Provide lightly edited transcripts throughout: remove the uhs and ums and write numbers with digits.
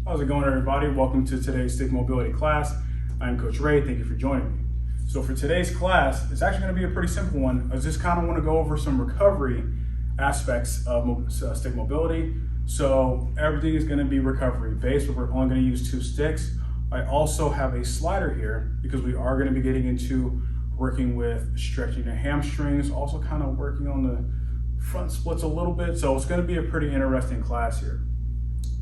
How's it going, everybody? Welcome to today's stick mobility class. I'm Coach Ray. Thank you for joining me. So for today's class, it's actually going to be a pretty simple one. I just kind of want to go over some recovery aspects of stick mobility. So everything is going to be recovery based, but we're only going to use 2 sticks. I also have a slider here because we are going to be getting into working with stretching the hamstrings, also kind of working on the front splits a little bit. So it's going to be a pretty interesting class here.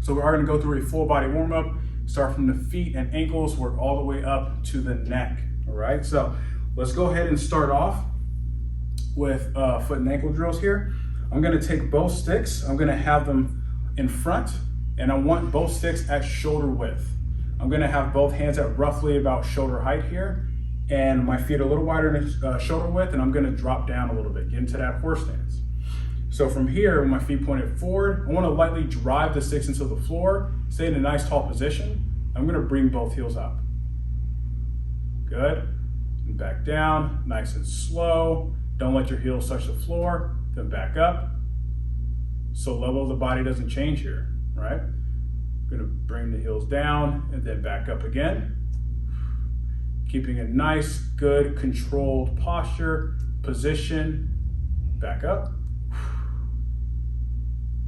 So we are going to go through a full body warm up, start from the feet and ankles, work all the way up to the neck. All right, so let's go ahead and start off with foot and ankle drills here. I'm going to take both sticks. I'm going to have them in front, and I want both sticks at shoulder width. I'm going to have both hands at roughly about shoulder height here, and my feet a little wider than shoulder width, and I'm going to drop down a little bit, get into that horse stance. So from here, with my feet pointed forward, I want to lightly drive the sticks into the floor, stay in a nice tall position. I'm going to bring both heels up. Good. And back down, nice and slow. Don't let your heels touch the floor, then back up. So level of the body doesn't change here, right? I'm going to bring the heels down and then back up again. Keeping a nice, good, controlled posture, position, back up.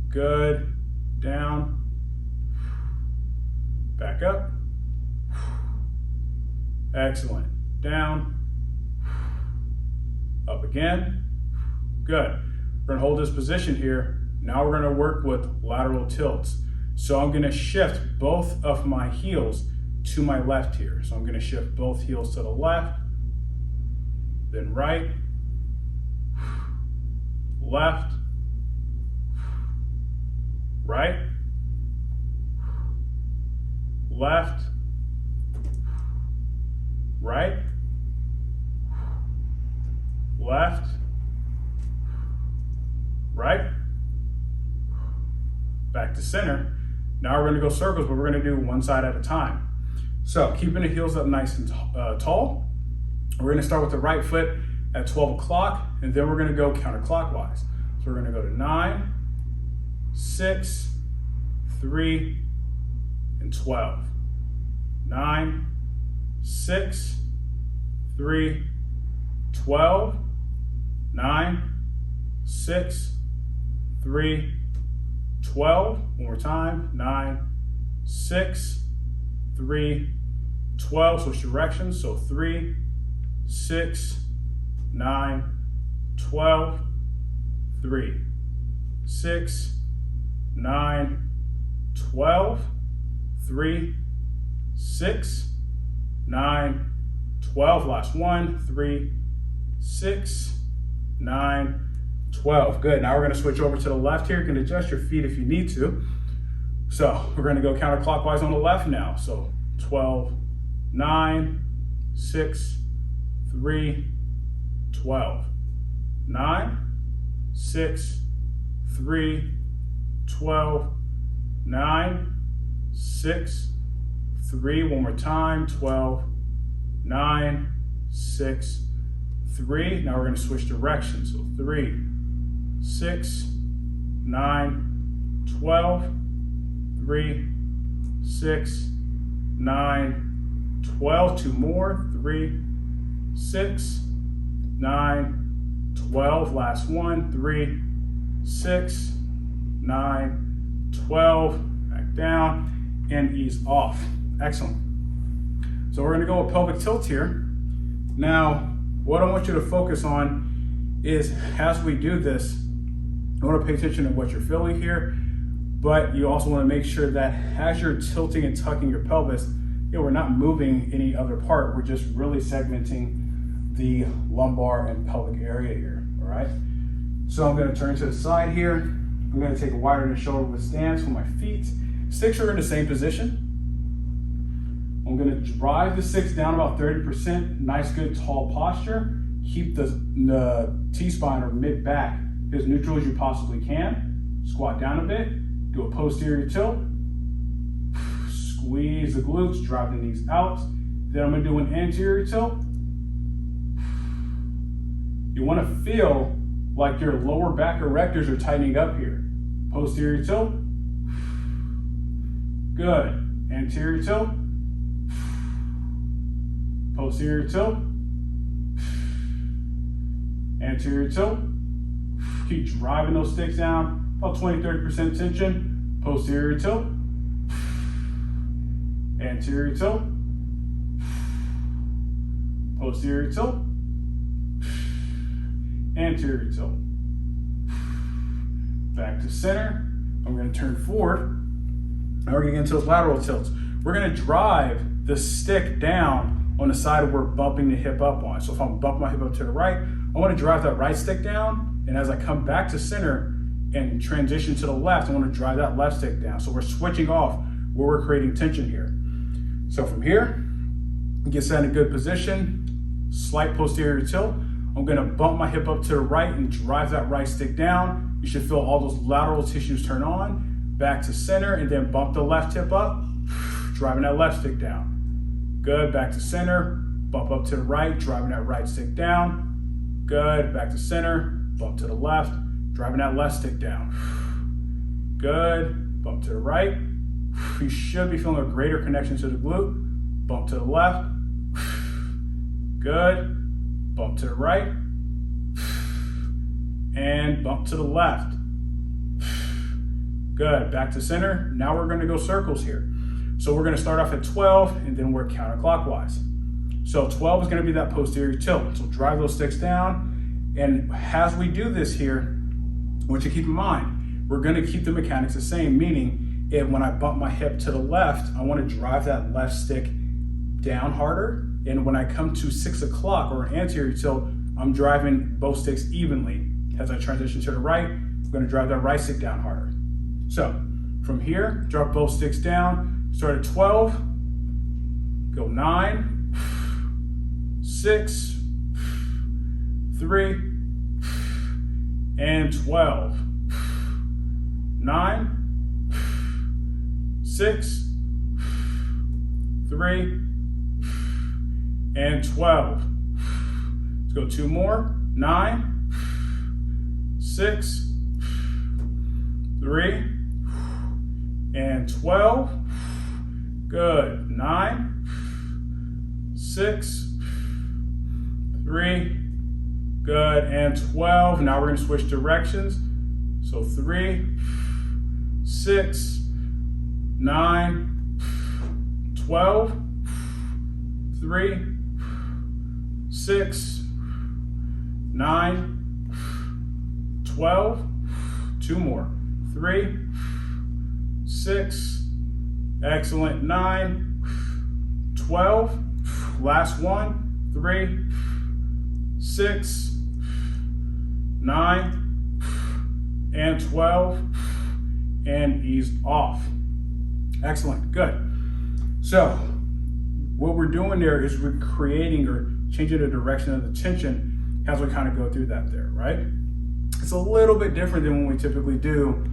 Good, down, back up. Excellent, down, up again. Good. We're gonna hold this position here. Now we're gonna work with lateral tilts. So I'm gonna shift both of my heels to my left here. So I'm gonna shift both heels to the left, then right, left, right, left, right, left, right, back to center. Now we're going to go circles, but we're going to do one side at a time. So keeping the heels up nice and tall. We're going to start with the right foot at 12 o'clock, and then we're going to go counterclockwise. So we're going to go to 9, 6, 3, and 12. 9, 6, 3, 12, 9, 6, 3, 12. One more time. 9, 6, 3, 12. Switch directions. So 3, 6, 9, 12, 3, 6, 9, 12, 3, 6, 9, 12. Last one. 3, 6, 9, 12. Good. Now we're going to switch over to the left here. You can adjust your feet if you need to. So we're going to go counterclockwise on the left now. So 12, 9, 6, 3, 12. 9, 6, 3, 12, 9, 6, 3. One more time. 12, 9, 6, 3. Now we're going to switch directions. So 3, 6, 9, 12, 3, 6, 9, 12. 2 more. 3, 6, 9, 12. Last one. 3, 6, 9, 12. Back down and ease off. Excellent. So we're going to go with pelvic tilts here. Now, what I want you to focus on is, as we do this, I want to pay attention to what you're feeling here, but you also want to make sure that as you're tilting and tucking your pelvis, we're not moving any other part. We're just really segmenting the lumbar and pelvic area here, all right? So I'm going to turn to the side here. I'm going to take a wider than shoulder width stance with my feet. Sticks are in the same position. I'm going to drive the sticks down about 30%. Nice, good, tall posture. Keep the T-spine or mid-back as neutral as you possibly can. Squat down a bit. Do a posterior tilt. Squeeze the glutes, drive the knees out. Then I'm going to do an anterior tilt. You want to feel like your lower back erectors are tightening up here. Posterior tilt. Good. Anterior tilt. Posterior tilt. Anterior tilt. Keep driving those sticks down, about 20-30% tension. Posterior tilt. Anterior tilt. Posterior tilt. Anterior tilt. Back to center. I'm going to turn forward. Now we're going to get into those lateral tilts. We're going to drive the stick down on the side of where we're bumping the hip up on. So if I'm bumping my hip up to the right, I want to drive that right stick down. And as I come back to center and transition to the left, I want to drive that left stick down. So we're switching off where we're creating tension here. So from here, get set in a good position, slight posterior tilt. I'm going to bump my hip up to the right and drive that right stick down. You should feel all those lateral tissues turn on. Back to center and then bump the left hip up, driving that left stick down. Good, back to center, bump up to the right, driving that right stick down. Good, back to center, bump to the left, driving that left stick down. Good, bump to the right. You should be feeling a greater connection to the glute. Bump to the left. Good, bump to the right. And bump to the left. Good, back to center. Now we're going to go circles here. So we're going to start off at 12 and then work counterclockwise. So 12 is going to be that posterior tilt. So drive those sticks down. And as we do this here, I want you to keep in mind, we're going to keep the mechanics the same, meaning if when I bump my hip to the left, I want to drive that left stick down harder. And when I come to 6 o'clock or anterior tilt, I'm driving both sticks evenly. As I transition to the right, I'm going to drive that right stick down harder. So from here, drop both sticks down, start at 12, go 9, 6, 3, and 12. 9, 6, 3, and 12. Let's go 2 more. 9, 6, 3, and 12. Good. 9, 6, 3, good, and 12. Now we're going to switch directions. So 3, 6, 9, 12, 3, 6, 9, 12. 2 more. 3, 6, excellent. 9, 12. Last one. 3, 6, 9, and 12, and ease off. Excellent, good. So what we're doing there is we're creating or changing the direction of the tension as we kind of go through that there, right? It's a little bit different than when we typically do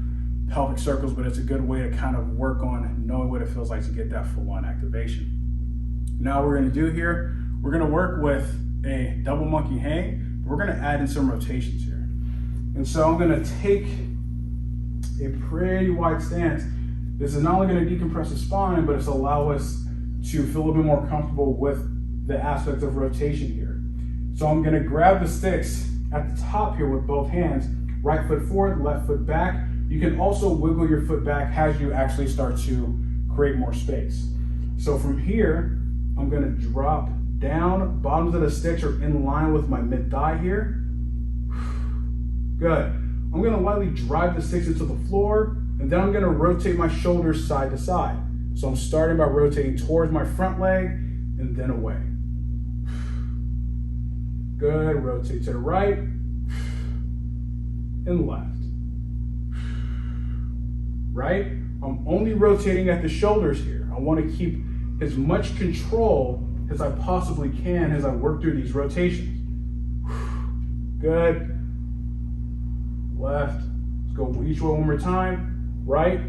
pelvic circles, but it's a good way to kind of work on knowing what it feels like to get that full-on activation. Now what we're going to do here, we're going to work with a double monkey hang. We're going to add in some rotations here. And so I'm going to take a pretty wide stance. This is not only going to decompress the spine, but it's allow us to feel a little bit more comfortable with the aspect of rotation here. So I'm going to grab the sticks at the top here with both hands, right foot forward, left foot back. You can also wiggle your foot back as you actually start to create more space. So from here, I'm going to drop down. Bottoms of the sticks are in line with my mid thigh here. Good. I'm going to lightly drive the sticks into the floor, and then I'm going to rotate my shoulders side to side. So I'm starting by rotating towards my front leg and then away. Good. Rotate to the right and left. Right? I'm only rotating at the shoulders here. I want to keep as much control as I possibly can as I work through these rotations. Good. Left. Let's go each way one more time. Right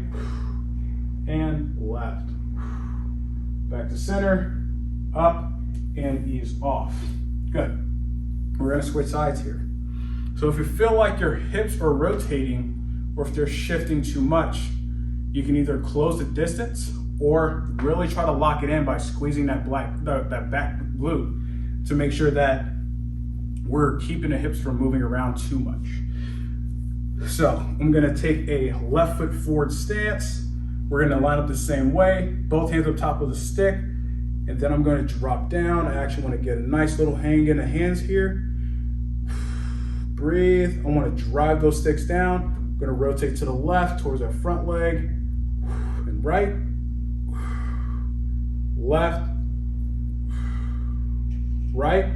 and left. Back to center, up, and ease off. Good. We're going to switch sides here. So if you feel like your hips are rotating or if they're shifting too much, you can either close the distance or really try to lock it in by squeezing that back glute to make sure that we're keeping the hips from moving around too much. So I'm gonna take a left foot forward stance. We're gonna line up the same way, both hands up top of the stick, and then I'm gonna drop down. I actually wanna get a nice little hang in the hands here. Breathe. I wanna drive those sticks down. I'm gonna rotate to the left towards our front leg, and right, left, right,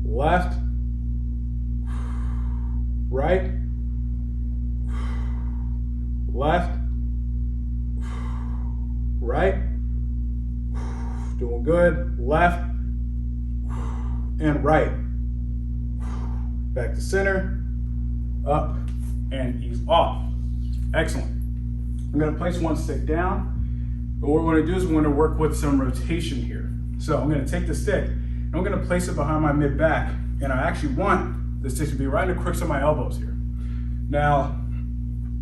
left, right, left, right, doing good, left, and right. Back to center, up, and ease off. Excellent. I'm gonna place one stick down. But what we're gonna do is we're gonna work with some rotation here. So I'm gonna take the stick, and I'm gonna place it behind my mid back, and I actually want the stick to be right in the crooks of my elbows here. Now,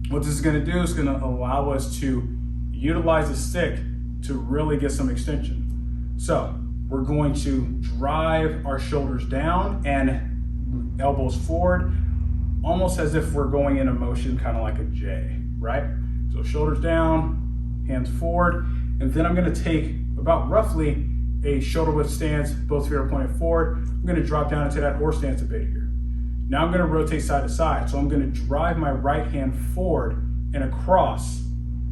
what this is gonna do is gonna allow us to utilize the stick to really get some extension. So we're going to drive our shoulders down and elbows forward, almost as if we're going in a motion, kind of like a J, right? So shoulders down, hands forward, and then I'm gonna take about roughly a shoulder width stance, both feet are pointed forward. I'm gonna drop down into that horse stance a bit here. Now I'm gonna rotate side to side. So I'm gonna drive my right hand forward and across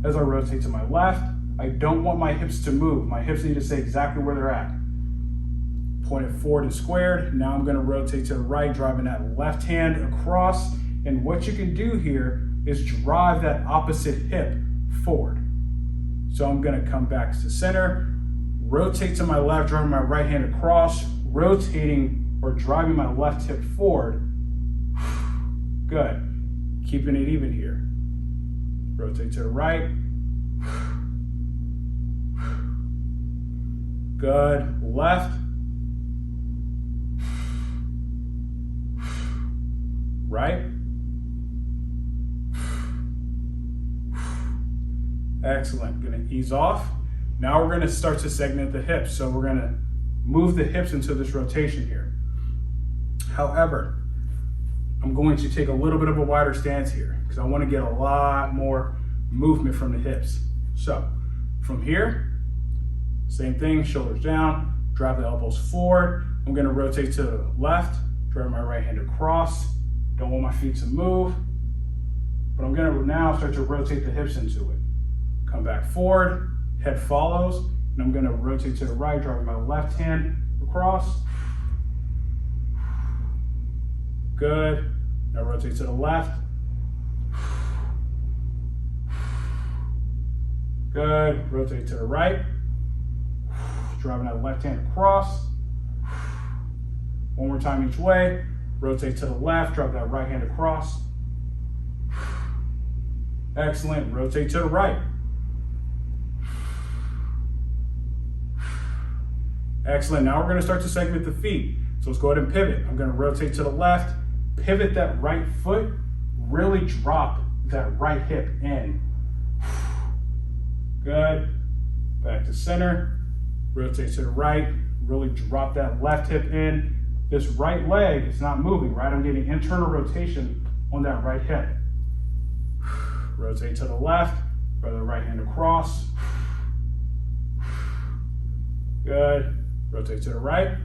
as I rotate to my left. I don't want my hips to move. My hips need to stay exactly where they're at. Pointed forward and squared. Now I'm gonna rotate to the right, driving that left hand across. And what you can do here is drive that opposite hip forward. So I'm gonna come back to center, rotate to my left, driving my right hand across, rotating or driving my left hip forward. Good. Keeping it even here. Rotate to the right. Good. Left. Right. Excellent. Gonna ease off. Now we're gonna start to segment the hips. So we're gonna move the hips into this rotation here. However, I'm going to take a little bit of a wider stance here because I want to get a lot more movement from the hips. So from here, same thing, shoulders down, drive the elbows forward. I'm going to rotate to the left, drive my right hand across. Don't want my feet to move, but I'm going to now start to rotate the hips into it. Come back forward, head follows, and I'm going to rotate to the right, driving my left hand across. Good. Now rotate to the left. Good. Rotate to the right. Driving that left hand across. One more time each way. Rotate to the left. Drive that right hand across. Excellent. Rotate to the right. Excellent. Now we're going to start to segment the feet. So let's go ahead and pivot. I'm going to rotate to the left. Pivot that right foot, really drop that right hip in. Good. Back to center. Rotate to the right. Really drop that left hip in. This right leg is not moving, right? I'm getting internal rotation on that right hip. Rotate to the left. Throw the right hand across. Good. Rotate to the right.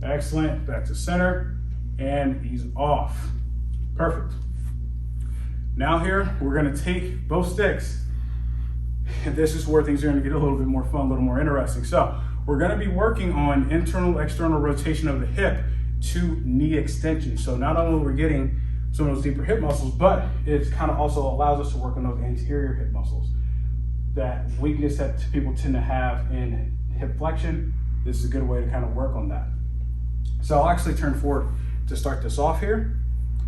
Excellent. Back to center and ease off. Perfect. Now here, we're going to take both sticks. And this is where things are going to get a little bit more fun, a little more interesting. So we're going to be working on internal, external rotation of the hip to knee extension. So not only are we getting some of those deeper hip muscles, but it kind of also allows us to work on those anterior hip muscles. That weakness that people tend to have in hip flexion, this is a good way to kind of work on that. So I'll actually turn forward to start this off here.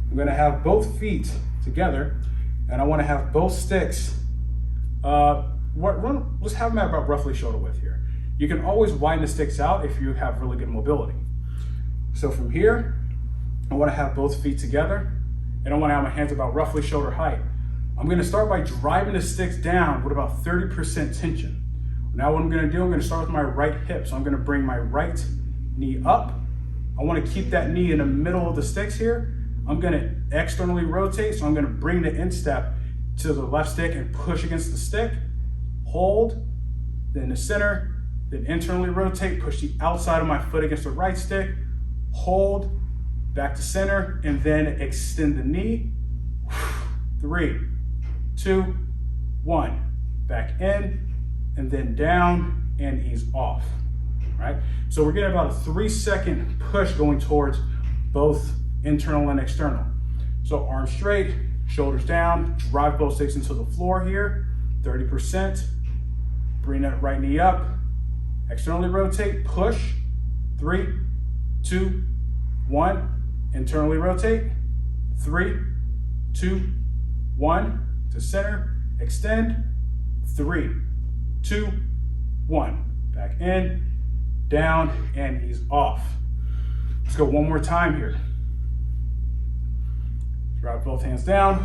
I'm going to have both feet together, and I want to have both sticks. Let's have them at about roughly shoulder width here. You can always widen the sticks out if you have really good mobility. So from here, I want to have both feet together, and I want to have my hands about roughly shoulder height. I'm going to start by driving the sticks down with about 30% tension. Now what I'm going to do, I'm going to start with my right hip. So I'm going to bring my right knee up. I want to keep that knee in the middle of the sticks here. I'm going to externally rotate. So I'm going to bring the instep to the left stick and push against the stick. Hold, then the center, then internally rotate, push the outside of my foot against the right stick. Hold, back to center, and then extend the knee. 3, 2, 1. Back in, and then down, and ease off. Right? So we're getting about a 3-second push going towards both internal and external. So arms straight, shoulders down, drive both sticks into the floor here, 30%. Bring that right knee up, externally rotate, push, 3, 2, 1, internally rotate, 3, 2, 1, to center, extend, 3, 2, 1, back in, down, and ease off. Let's go one more time here. Drop both hands down,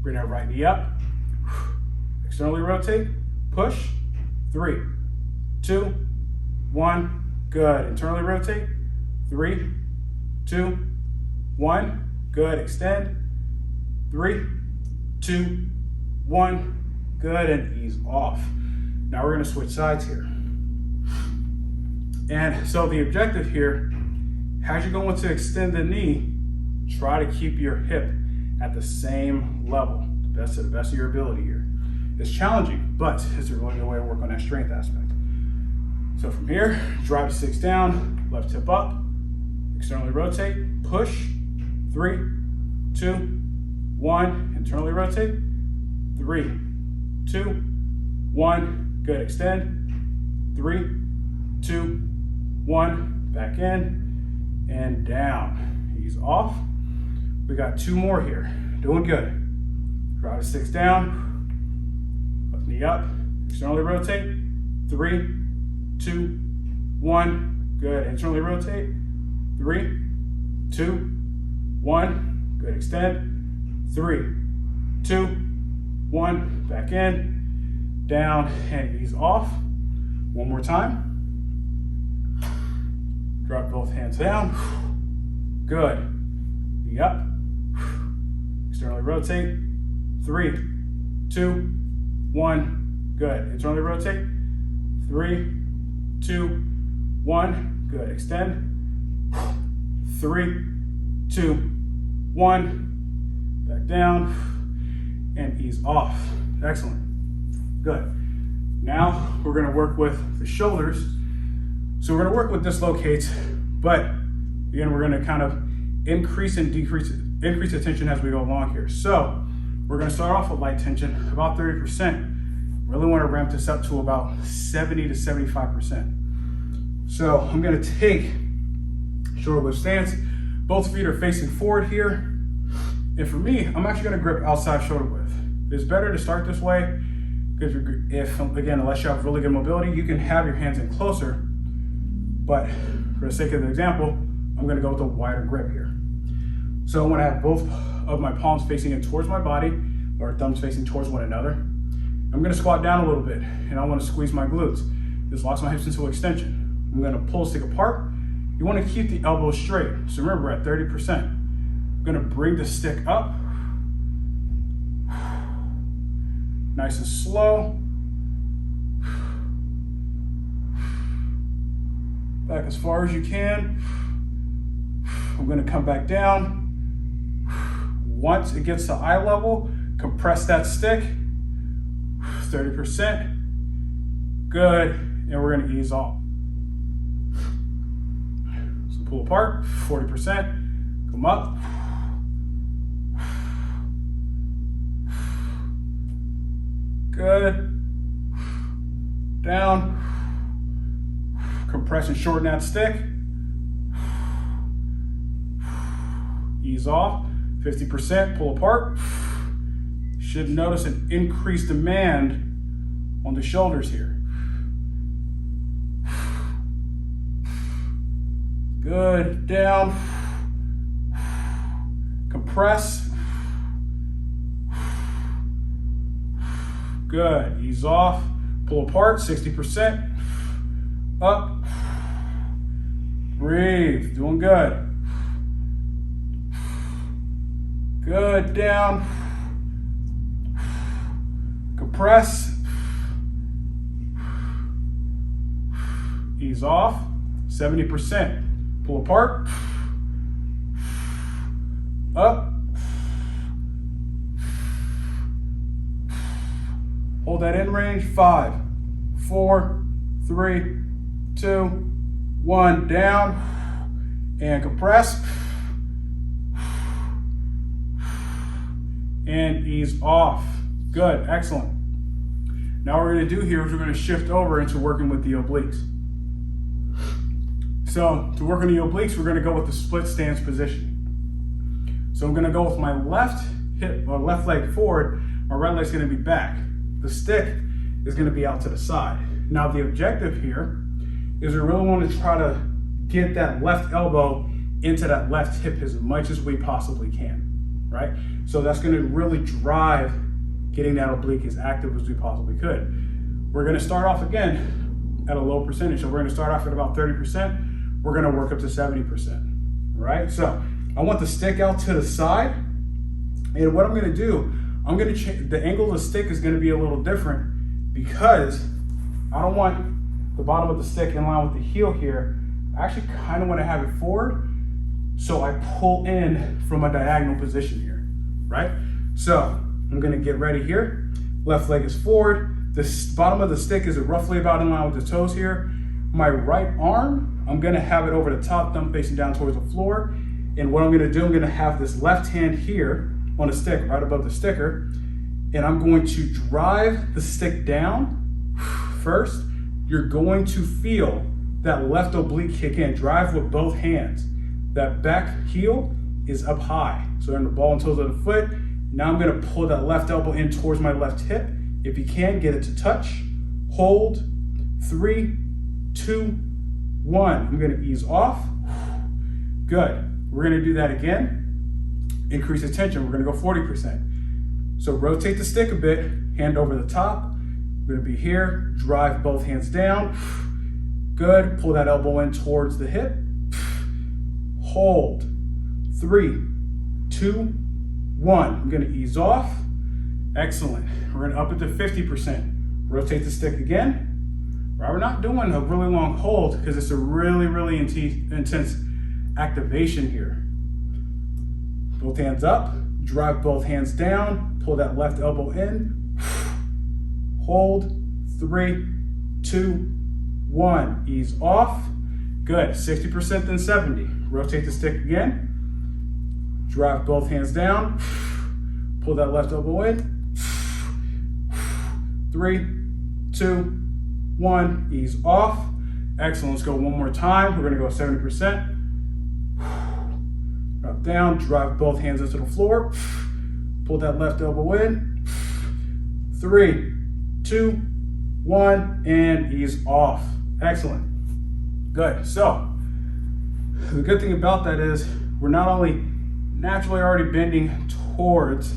bring that right knee up, externally rotate, push, 3, 2, 1, good. Internally rotate, 3, 2, 1, good. Extend, 3, 2, 1, good, and ease off. Now we're gonna switch sides here. And so the objective here, as you're going to extend the knee, try to keep your hip at the same level, to the best of your ability here. It's challenging, but it's a really good way to work on that strength aspect. So from here, drive the sticks down, left hip up, externally rotate, push, 3, 2, 1, internally rotate, 3, 2, 1, good, extend, 3, 2, 1, back in, and down, ease off. We got 2 more here, doing good. Drive the sticks down, left knee up, externally rotate, 3, 2, 1, good, internally rotate, 3, 2, 1, good, extend, 3, 2, 1, back in, down, and ease off. One more time. Drop both hands down, good, knee up, externally rotate, 3, 2, 1, good, internally rotate, 3, 2, 1, good, extend, 3, 2, 1, back down, and ease off. Excellent, good. Now we're gonna work with the shoulders. So we're gonna work with dislocates, but again, we're gonna kind of increase and decrease the tension as we go along here. So we're gonna start off with light tension, about 30%. Really wanna ramp this up to about 70 to 75%. So I'm gonna take shoulder width stance. Both feet are facing forward here. And for me, I'm actually gonna grip outside shoulder width. It's better to start this way because unless you have really good mobility, you can have your hands in closer. But for the sake of the example, I'm gonna go with a wider grip here. So I wanna have both of my palms facing in towards my body, or thumbs facing towards one another. I'm gonna squat down a little bit, and I wanna squeeze my glutes. This locks my hips into extension. I'm gonna pull the stick apart. You wanna keep the elbows straight. So remember, we're at 30%. I'm gonna bring the stick up. Nice and slow. Back as far as you can. I'm gonna come back down. Once it gets to eye level, compress that stick. 30%. Good, and we're gonna ease off. So pull apart, 40%. Come up. Good. Down. Compress and shorten that stick. Ease off. 50%, pull apart. Should notice an increased demand on the shoulders here. Good, down. compress. Good, ease off, pull apart, 60%. Up, breathe, doing good. Good, down, compress, ease off, 70%. Pull apart, up, hold that in range, 5, 4, 3, 2, 1, down, and compress, and ease off. Good, excellent. Now what we're going to do here is we're going to shift over into working with the obliques. So to work on the obliques, we're going to go with the split stance position. So I'm going to go with my left hip or left leg forward, my right leg's going to be back. The stick is going to be out to the side. Now the objective here is we really want to try to get that left elbow into that left hip as much as we possibly can, right? So that's going to really drive getting that oblique as active as we possibly could. We're going to start off again at a low percentage. So we're going to start off at about 30%. We're going to work up to 70%, right? So I want the stick out to the side. And what I'm going to do, I'm going to change, the angle of the stick is going to be a little different because I don't want the bottom of the stick in line with the heel here. I actually kind of want to have it forward. So I pull in from a diagonal position here, right? So I'm going to get ready here. Left leg is forward. The bottom of the stick is roughly about in line with the toes here. My right arm, I'm going to have it over the top, thumb facing down towards the floor. And what I'm going to do, I'm going to have this left hand here on the stick, right above the sticker. And I'm going to drive the stick down first. You're going to feel that left oblique kick in. Drive with both hands. That back heel is up high. So in the ball and toes of the foot. Now I'm going to pull that left elbow in towards my left hip. If you can, get it to touch. Hold. 3, 2, 1. I'm going to ease off. Good. We're going to do that again. Increase the tension. We're going to go 40%. So rotate the stick a bit. Hand over the top. We're going to be here. Drive both hands down. Good. Pull that elbow in towards the hip. Hold. 3, 2, 1. I'm going to ease off. Excellent. We're going to up it to 50%. Rotate the stick again. Right, we're not doing a really long hold because it's a really, really intense activation here. Both hands up. Drive both hands down. Pull that left elbow in. Hold. 3, 2, 1. Ease off. Good. 60% then 70. Rotate the stick again. Drive both hands down. Pull that left elbow in. 3, 2, 1. Ease off. Excellent. Let's go one more time. We're going to go 70%. Drop down. Drive both hands into the floor. Pull that left elbow in. 3, 2, 1. And ease off. Excellent. Good. So the good thing about that is we're not only naturally already bending towards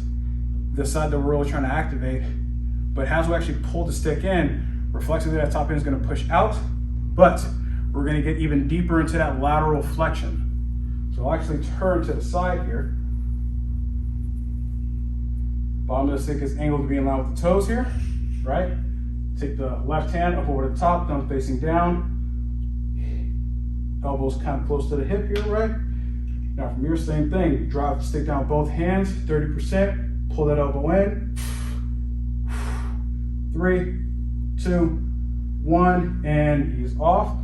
the side that we're really trying to activate, but as we actually pull the stick in, reflexively that top end is going to push out, but we're going to get even deeper into that lateral flexion. So I'll actually turn to the side here. Bottom of the stick is angled to be in line with the toes here, right? Take the left hand up over the top, thumb facing down. Elbows kind of close to the hip here, right? Now from here, same thing. Drive the stick down with both hands, 30%. Pull that elbow in. 3, 2, 1, and ease off.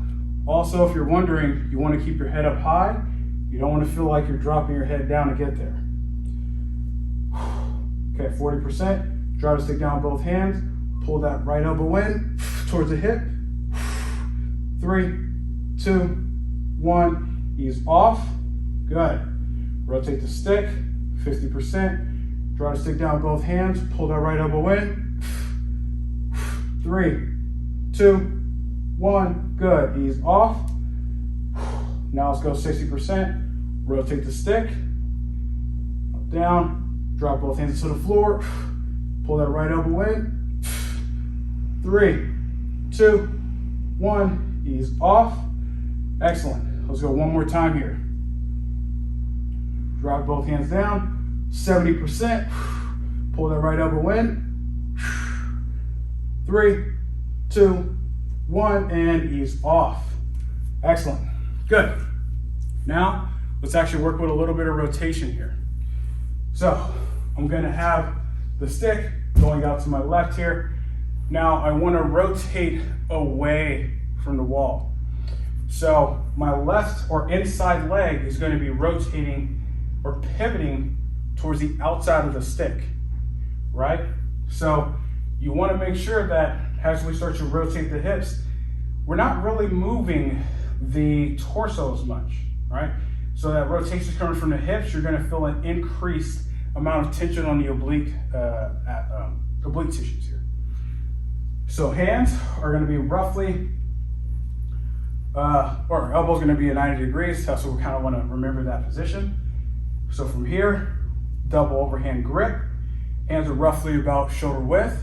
Also, if you're wondering, you want to keep your head up high. You don't want to feel like you're dropping your head down to get there. Okay, 40%. Drive the stick down with both hands. Pull that right elbow in towards the hip. 3, 2, 1. Ease off. Good. Rotate the stick. 50%. Drive the stick down with both hands. Pull that right elbow in. 3, 2, 1. Good. Ease off. Now let's go 60%. Rotate the stick. down, drop both hands to the floor, pull that right elbow in. 3, 2, 1, ease off. Excellent. Let's go one more time here. Drop both hands down, 70%. Pull that right elbow in. 3, 2, 1, and ease off. Excellent. Good. Now, let's actually work with a little bit of rotation here. So, I'm gonna have the stick going out to my left here. Now, I wanna rotate away from the wall. So, my left or inside leg is gonna be rotating or pivoting towards the outside of the stick, right? So, you wanna make sure that as we start to rotate the hips, we're not really moving the torso as much, right? So that rotation is coming from the hips, you're gonna feel an increased amount of tension on the oblique tissues here. So hands are gonna be roughly, or elbow's gonna be at 90 degrees, so we kind of wanna remember that position. So from here, double overhand grip, hands are roughly about shoulder width.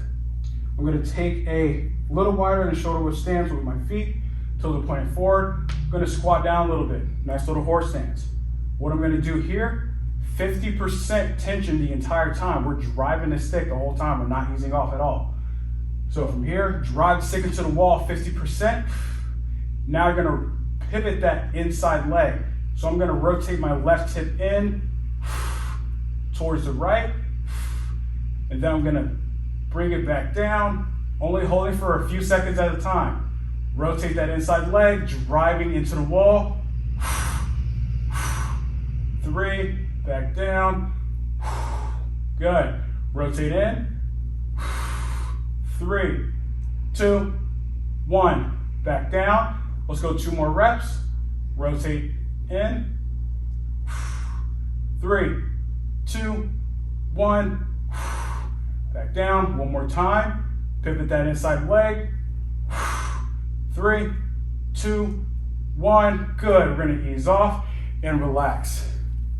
I'm gonna take a little wider than shoulder width stance with my feet, toes are pointing forward. I'm gonna squat down a little bit, nice little horse stance. What I'm gonna do here, 50% tension the entire time. We're driving the stick the whole time, we're not easing off at all. So from here, drive the stick into the wall, 50%. Now you're gonna pivot that inside leg. So I'm gonna rotate my left hip in, towards the right, and then I'm gonna bring it back down, only holding for a few seconds at a time. Rotate that inside leg, driving into the wall. 3, back down. Good. Rotate in. 3, 2, 1. Back down. Let's go 2 more reps. Rotate in. 3, 2, 1. Back down. One more time. Pivot that inside leg. 3, 2, 1. Good. We're going to ease off and relax.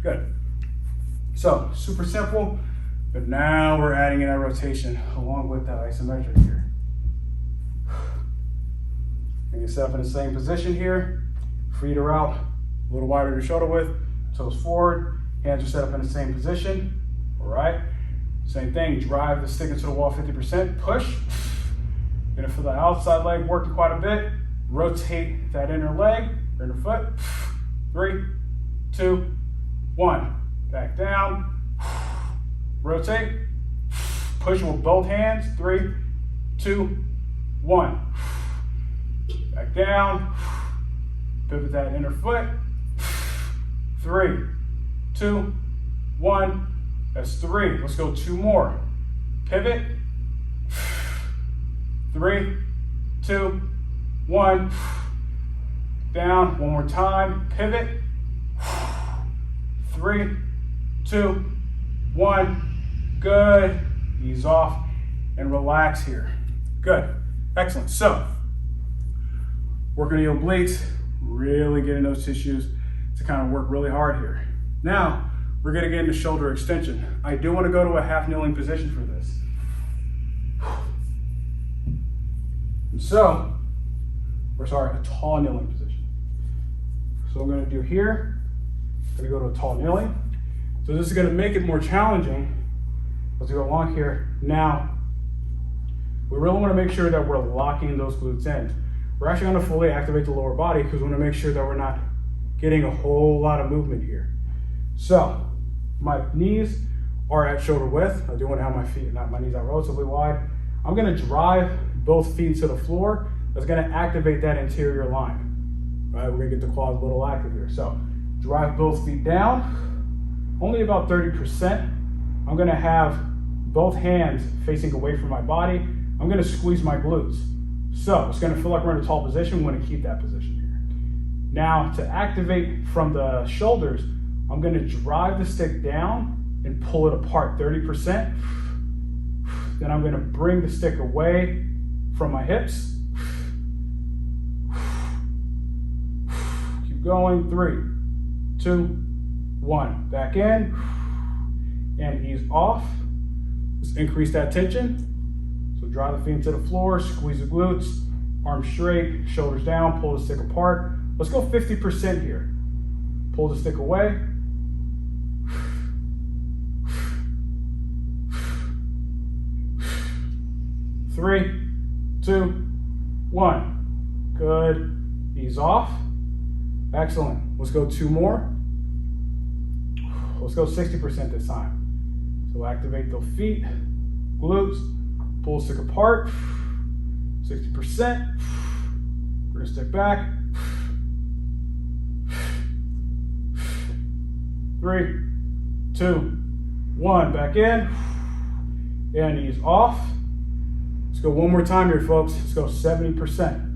Good. So, super simple, but now we're adding in our rotation along with that isometric here. Bring yourself in the same position here. Feet are out, a little wider than shoulder width, toes forward, hands are set up in the same position. All right. Same thing, drive the stick into the wall 50%, push. You're gonna feel the outside leg working quite a bit. Rotate that inner leg, or inner foot. 3, 2, 1. Back down. Rotate. Push with both hands. 3, 2, 1. Back down. Pivot that inner foot. 3, 2, 1. That's 3. Let's go 2 more. Pivot. 3, 2, 1. Down. One more time. Pivot. 3, 2, 1. Good. Ease off and relax here. Good. Excellent. So, working the obliques, really getting those tissues to kind of work really hard here. Now, we're going to get into shoulder extension. I do want to go to a half kneeling position for this. So, a tall kneeling position. So I'm going to do here, I'm going to go to a tall kneeling. So this is going to make it more challenging as we go along here. Now, we really want to make sure that we're locking those glutes in. We're actually going to fully activate the lower body because we want to make sure that we're not getting a whole lot of movement here. So, my knees are at shoulder width. I do want to have my knees out relatively wide. I'm going to drive both feet to the floor. That's going to activate that interior line. Right, we're going to get the quads a little active here. So, drive both feet down, only about 30%. I'm going to have both hands facing away from my body. I'm going to squeeze my glutes. So, it's going to feel like we're in a tall position. We want to keep that position here. Now, to activate from the shoulders, I'm going to drive the stick down and pull it apart 30%. Then I'm going to bring the stick away from my hips. Keep going. 3, 2, 1. Back in. and ease off. Let's increase that tension. So drive the feet into the floor, squeeze the glutes, arms straight, shoulders down, pull the stick apart. Let's go 50% here. Pull the stick away. 3, 2, 1. Good. Ease off. Excellent. Let's go 2 more. Let's go 60% this time. So activate the feet, glutes, pull stick apart. 60%. We're gonna stick back. 3, 2, 1. Back in. And ease off. Let's go one more time here, folks. Let's go 70%.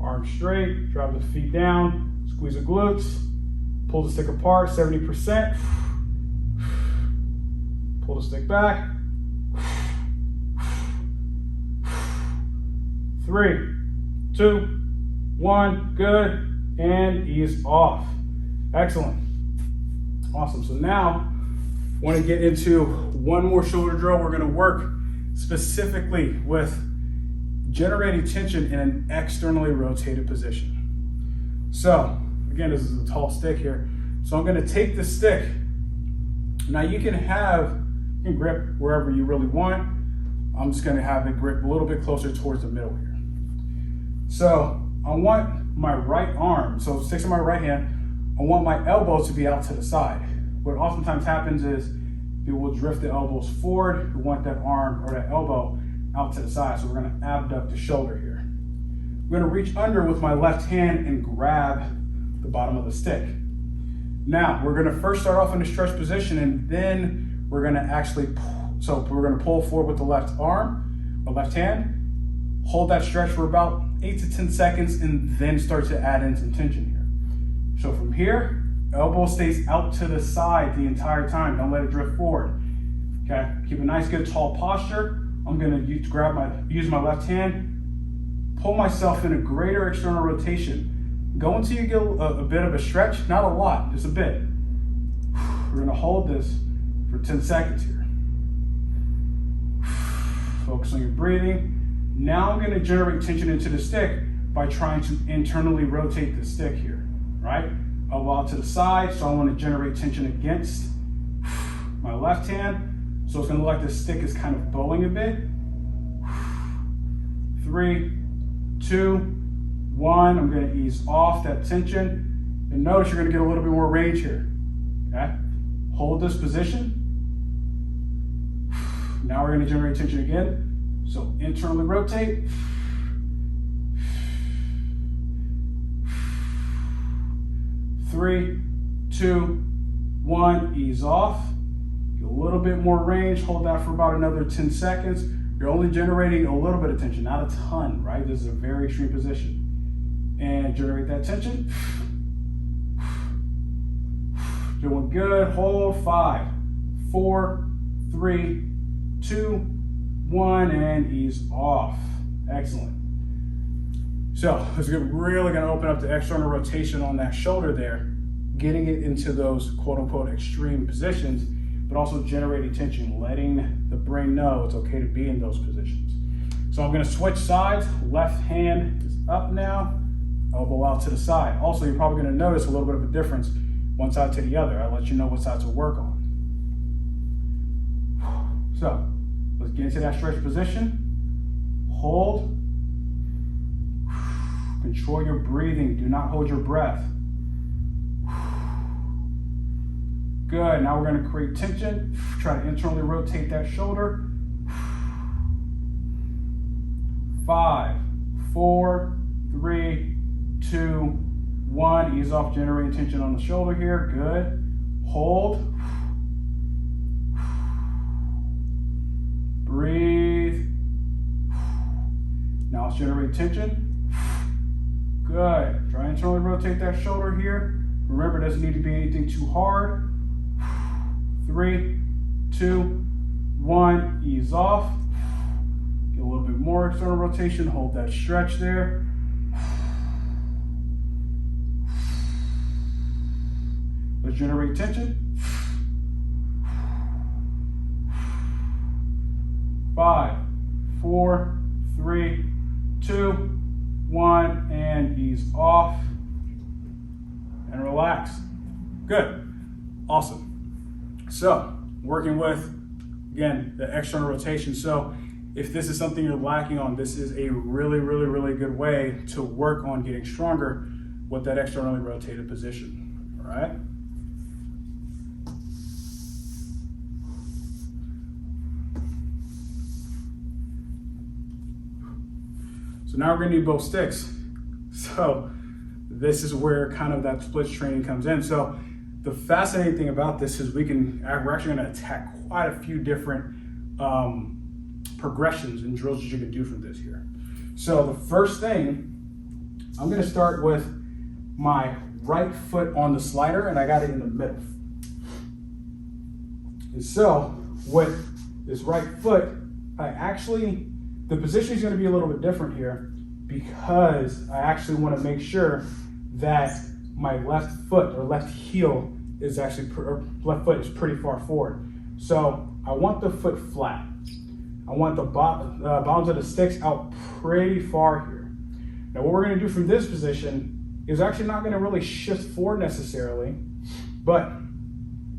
Arms straight, drive the feet down, squeeze the glutes, pull the stick apart, 70%. Pull the stick back. 3, 2, 1, good, and ease off. Excellent. Awesome. So now I want to get into one more shoulder drill. We're going to work specifically with generating tension in an externally rotated position. So again, this is a tall stick here. So I'm going to take the stick. Now you can grip wherever you really want. I'm just going to have it grip a little bit closer towards the middle here. So I want my right arm, so sticks in my right hand, I want my elbows to be out to the side. What oftentimes happens is people will drift the elbows forward. We want that arm or that elbow out to the side. So we're going to abduct the shoulder here. I'm going to reach under with my left hand and grab the bottom of the stick. Now we're going to first start off in a stretch position, and then we're going to actually we're going to pull forward with the left arm or left hand. Hold that stretch for about 8 to 10 seconds and then start to add in some tension here. So from here, elbow stays out to the side the entire time. Don't let it drift forward. Okay, keep a nice, good, tall posture. I'm going to use my left hand, pull myself in a greater external rotation. Go until you get a bit of a stretch, not a lot, just a bit. We're going to hold this for 10 seconds here. Focus on your breathing. Now I'm going to generate tension into the stick by trying to internally rotate the stick here, right? Elbow out to the side, so I want to generate tension against my left hand. So it's going to look like the stick is kind of bowing a bit. 3, 2, 1. I'm going to ease off that tension. And notice you're going to get a little bit more range here. Okay? Hold this position. Now we're going to generate tension again. So internally rotate. 3, 2, 1. Ease off. Get a little bit more range. Hold that for about another 10 seconds. You're only generating a little bit of tension, not a ton, right? This is a very extreme position. And generate that tension. Doing good. Hold. 5, 4, 3, 2, 1, and ease off. Excellent. So we're really going to open up the external rotation on that shoulder there, getting it into those quote unquote extreme positions, but also generating tension, letting the brain know it's okay to be in those positions. So I'm going to switch sides. Left hand is up now, elbow out to the side. Also, you're probably going to notice a little bit of a difference one side to the other. I'll let you know what side to work on. So let's get into that stretch position. Hold. Control your breathing. Do not hold your breath. Good. Now we're going to create tension. Try to internally rotate that shoulder. 5, 4, 3, 2, 1. Ease off, generating tension on the shoulder here. Good. Hold. Breathe. Now let's generate tension. Good. Try and internally rotate that shoulder here. Remember, it doesn't need to be anything too hard. 3, 2, 1. Ease off. Get a little bit more external rotation. Hold that stretch there. Let's generate tension. 5, 4, 3, 2, 1, and ease off and relax. Good. Awesome. So, working with, again, the external rotation. So, if this is something you're lacking on, this is a really good way to work on getting stronger with that externally rotated position. All right? So now we're going to need both sticks. So this is where kind of that splits training comes in. So the fascinating thing about this is we're actually going to attack quite a few different progressions and drills that you can do from this here. So the first thing, I'm going to start with my right foot on the slider, and I got it in the middle. And so with this right foot, the position is going to be a little bit different here because I actually want to make sure that my left foot or left heel is actually, left foot is pretty far forward. So I want the foot flat. I want the bottoms of the sticks out pretty far here. Now what we're going to do from this position is actually not going to really shift forward necessarily, but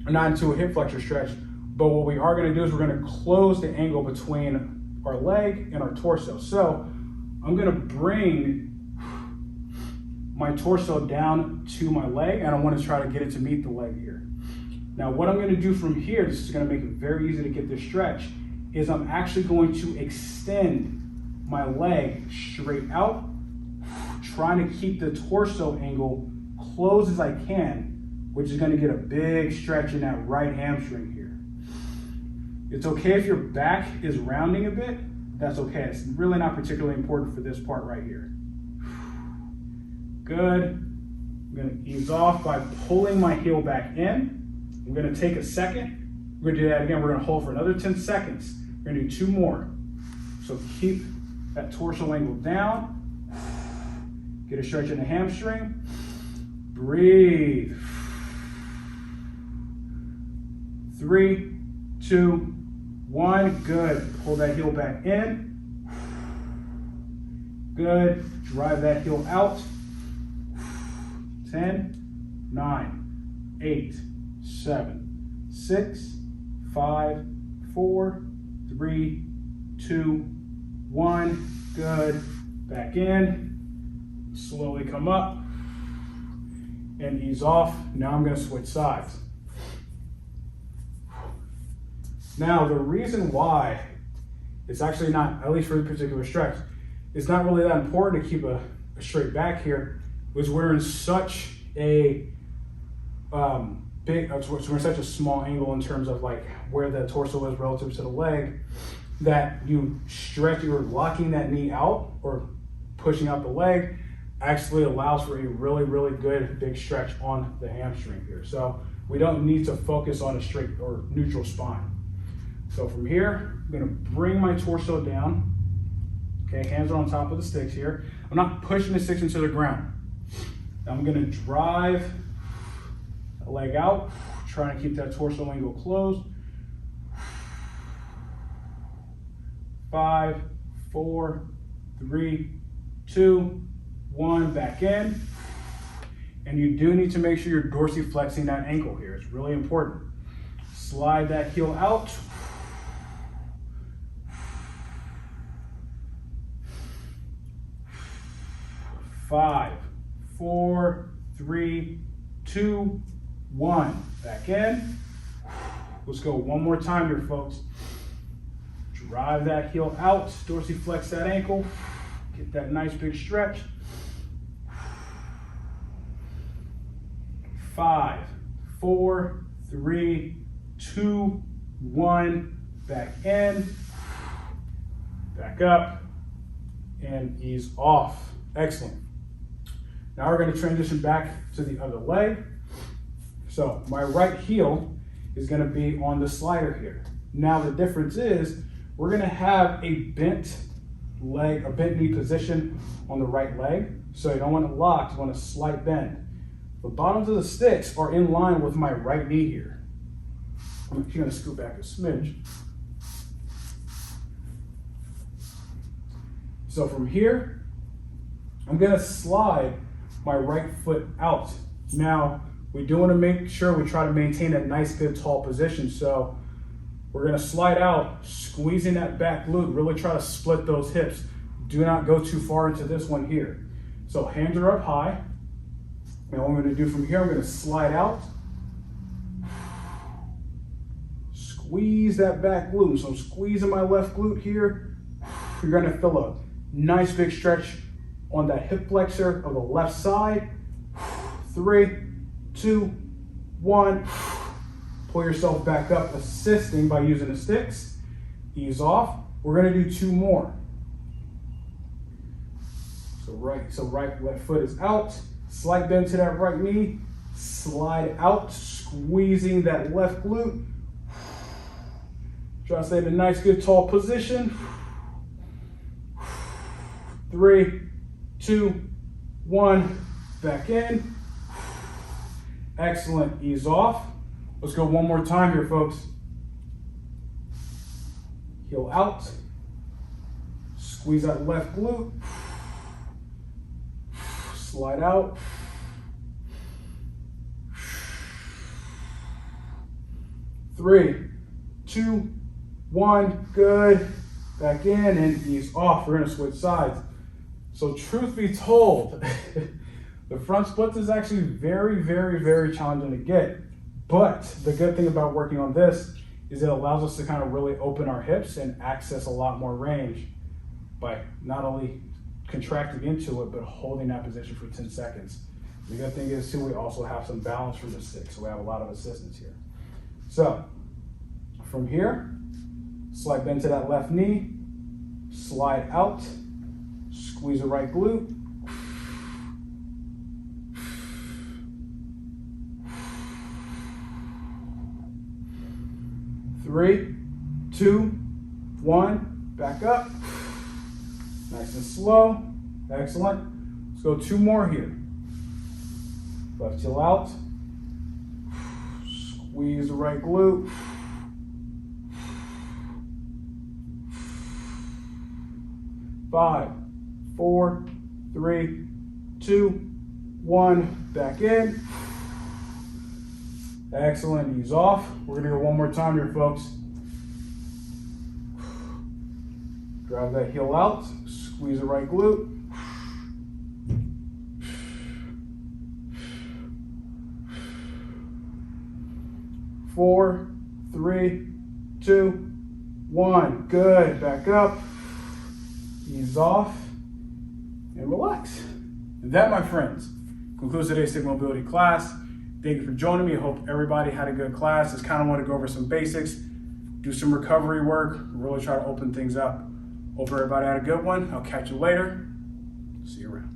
not into a hip flexor stretch. But what we are going to do is we're going to close the angle between our leg and our torso. So I'm going to bring my torso down to my leg, and I want to try to get it to meet the leg here. Now what I'm going to do from here, this is going to make it very easy to get this stretch, is I'm actually going to extend my leg straight out, trying to keep the torso angle close as I can, which is going to get a big stretch in that right hamstring here. It's okay if your back is rounding a bit, that's okay. It's really not particularly important for this part right here. Good. I'm going to ease off by pulling my heel back in. I'm going to take a second. We're going to do that again. We're going to hold for another 10 seconds. We're going to do 2 more. So keep that torso angle down. Get a stretch in the hamstring. Breathe. 3, 2, 1. Good. Pull that heel back in. Good. Drive that heel out. 10, 9, 8, 7, 6, 5, 4, 3, 2, 1. Good. Back in. Slowly come up and ease off. Now I'm going to switch sides. Now the reason why it's actually not, at least for this particular stretch, it's not really that important to keep a straight back here, was we're in such a we're in such a small angle in terms of like where the torso is relative to the leg, that you stretch, you're locking that knee out or pushing out the leg actually allows for a really good big stretch on the hamstring here. So we don't need to focus on a straight or neutral spine. So from here, I'm gonna bring my torso down. Okay, hands are on top of the sticks here. I'm not pushing the sticks into the ground. I'm gonna drive the leg out, trying to keep that torso angle closed. 5, 4, 3, 2, 1, back in. And you do need to make sure you're dorsiflexing that ankle here. It's really important. Slide that heel out. 5, 4, 3, 2, 1. Back in. Let's go one more time here, folks. Drive that heel out, dorsiflex that ankle, get that nice big stretch. 5, 4, 3, 2, 1. Back in, back up, and ease off. Excellent. Now we're going to transition back to the other leg. So my right heel is going to be on the slider here. Now the difference is we're going to have a bent leg, a bent knee position on the right leg. So you don't want it locked, you want a slight bend. The bottoms of the sticks are in line with my right knee here. I'm actually going to scoot back a smidge. So from here, I'm gonna slide my right foot out. Now, we do wanna make sure we try to maintain a nice, good, tall position. So we're gonna slide out, squeezing that back glute, really try to split those hips. Do not go too far into this one here. So hands are up high. And what I'm gonna do from here, I'm gonna slide out, squeeze that back glute. So I'm squeezing my left glute here. You're gonna feel a nice big stretch on that hip flexor of the left side. 3, 2, 1. Pull yourself back up, assisting by using the sticks. Ease off. We're gonna do 2 more. So right left foot is out. Slight bend to that right knee. Slide out, squeezing that left glute. Try to stay in a nice, good, tall position. 3, 2, 1. Back in. Excellent. Ease off. Let's go one more time here, folks. Heel out. Squeeze that left glute. Slide out. Three, 2, 1. Good. Back in and ease off. We're gonna switch sides. So truth be told, the front splits is actually very, very, very challenging to get. But the good thing about working on this is it allows us to kind of really open our hips and access a lot more range by not only contracting into it, but holding that position for 10 seconds. The good thing is too, we also have some balance from the stick, so we have a lot of assistance here. So from here, slight bend to that left knee, slide out, squeeze the right glute. Three, 2, 1, back up. Nice and slow. Excellent. Let's go 2 more here. Left heel out. Squeeze the right glute. 5, 4, 3, 2, 1. Back in. Excellent. Ease off. We're going to go one more time here, folks. Drive that heel out. Squeeze the right glute. 4, 3, 2, 1. Good. Back up. Ease off. And relax. And that, my friends, concludes today's stick mobility class. Thank you for joining me. I hope everybody had a good class. Just kind of want to go over some basics, do some recovery work, really try to open things up. Hope everybody had a good one. I'll catch you later. See you around.